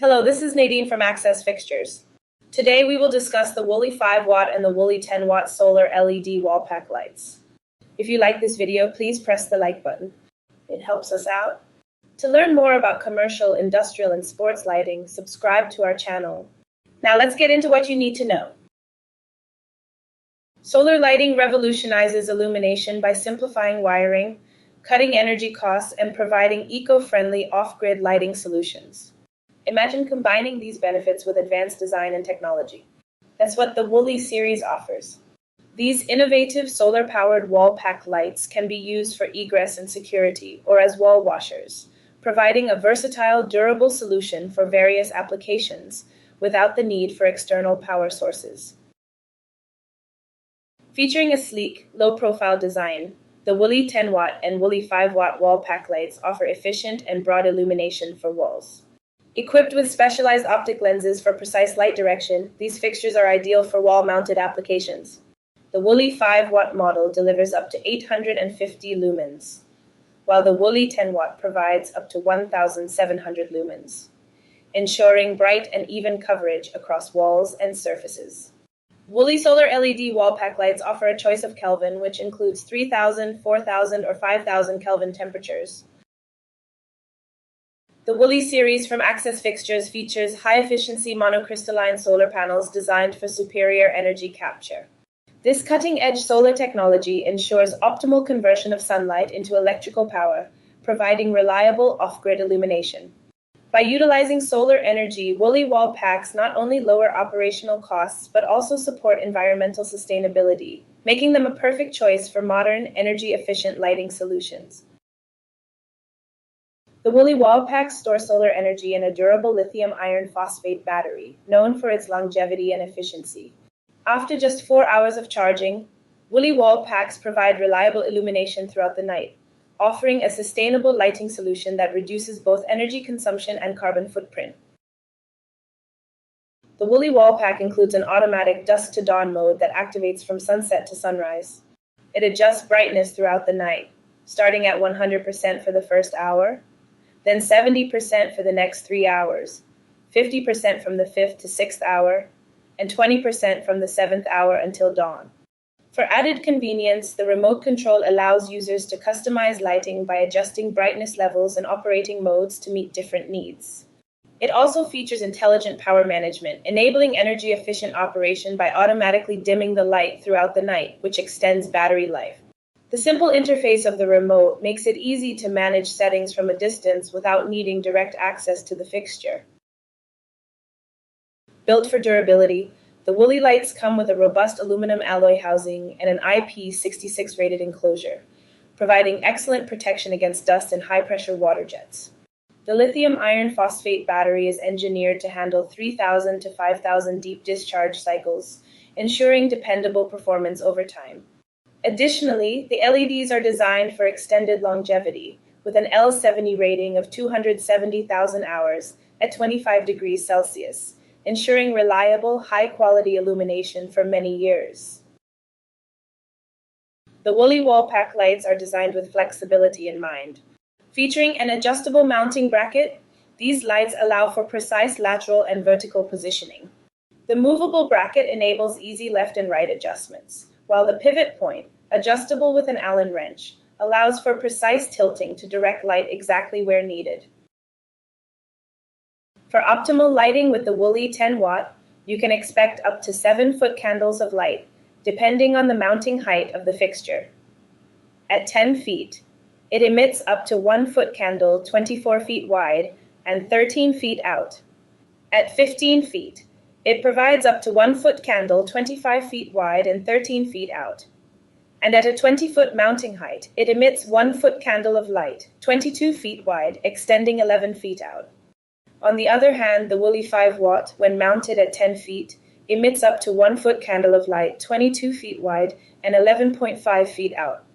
Hello, this is Nadine from Access Fixtures. Today we will discuss the WULI 5-watt and the WULI 10-watt solar LED wall pack lights. If you like this video, please press the like button. It helps us out. To learn more about commercial, industrial, and sports lighting, subscribe to our channel. Now let's get into what you need to know. Solar lighting revolutionizes illumination by simplifying wiring, cutting energy costs, and providing eco-friendly off-grid lighting solutions. Imagine combining these benefits with advanced design and technology. That's what the WULI series offers. These innovative solar-powered wall pack lights can be used for egress and security, or as wall washers, providing a versatile, durable solution for various applications without the need for external power sources. Featuring a sleek, low-profile design, the WULI 10-watt and WULI 5-watt wall pack lights offer efficient and broad illumination for walls. Equipped with specialized optic lenses for precise light direction, these fixtures are ideal for wall-mounted applications. The WULI 5-watt model delivers up to 850 lumens, while the WULI 10-watt provides up to 1,700 lumens, ensuring bright and even coverage across walls and surfaces. WULI solar LED wall pack lights offer a choice of Kelvin, which includes 3,000, 4,000, or 5,000 Kelvin temperatures. The WULI series from Access Fixtures features high-efficiency monocrystalline solar panels designed for superior energy capture. This cutting-edge solar technology ensures optimal conversion of sunlight into electrical power, providing reliable off-grid illumination. By utilizing solar energy, WULI wall packs not only lower operational costs but also support environmental sustainability, making them a perfect choice for modern, energy-efficient lighting solutions. The WULI wall packs store solar energy in a durable lithium iron phosphate battery, known for its longevity and efficiency. After just 4 hours of charging, WULI wall packs provide reliable illumination throughout the night, offering a sustainable lighting solution that reduces both energy consumption and carbon footprint. The WULI wall pack includes an automatic dusk to dawn mode that activates from sunset to sunrise. It adjusts brightness throughout the night, starting at 100% for the first hour, then 70% for the next 3 hours, 50% from the 5th to 6th hour, and 20% from the 7th hour until dawn. For added convenience, the remote control allows users to customize lighting by adjusting brightness levels and operating modes to meet different needs. It also features intelligent power management, enabling energy-efficient operation by automatically dimming the light throughout the night, which extends battery life. The simple interface of the remote makes it easy to manage settings from a distance without needing direct access to the fixture. Built for durability, the WULI lights come with a robust aluminum alloy housing and an IP66 rated enclosure, providing excellent protection against dust and high-pressure water jets. The lithium iron phosphate battery is engineered to handle 3,000 to 5,000 deep discharge cycles, ensuring dependable performance over time. Additionally, the LEDs are designed for extended longevity, with an L70 rating of 270,000 hours at 25 degrees Celsius, ensuring reliable, high-quality illumination for many years. The WULI wall pack lights are designed with flexibility in mind. Featuring an adjustable mounting bracket, these lights allow for precise lateral and vertical positioning. The movable bracket enables easy left and right adjustments, while the pivot point, adjustable with an Allen wrench, allows for precise tilting to direct light exactly where needed. For optimal lighting with the WULI 10-watt, you can expect up to 7-foot candles of light, depending on the mounting height of the fixture. At 10 feet, it emits up to 1-foot candle 24 feet wide and 13 feet out. At 15 feet, it provides up to 1-foot candle 25 feet wide and 13 feet out. And at a 20-foot mounting height, it emits 1-foot candle of light, 22 feet wide, extending 11 feet out. On the other hand, the WULI 5-watt, when mounted at 10 feet, emits up to 1-foot candle of light, 22 feet wide, and 11.5 feet out.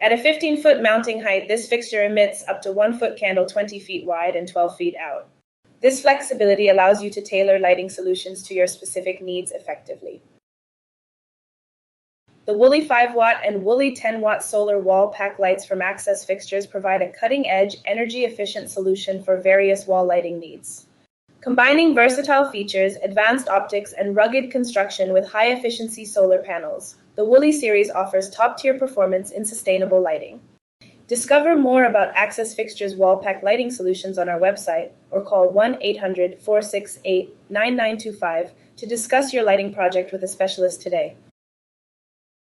At a 15-foot mounting height, this fixture emits up to 1-foot candle 20 feet wide and 12 feet out. This flexibility allows you to tailor lighting solutions to your specific needs effectively. The WULI 5-watt and WULI 10-watt solar wall pack lights from Access Fixtures provide a cutting-edge, energy-efficient solution for various wall lighting needs. Combining versatile features, advanced optics, and rugged construction with high-efficiency solar panels, the WULI series offers top-tier performance in sustainable lighting. Discover more about Access Fixtures wall pack lighting solutions on our website or call 1-800-468-9925 to discuss your lighting project with a specialist today.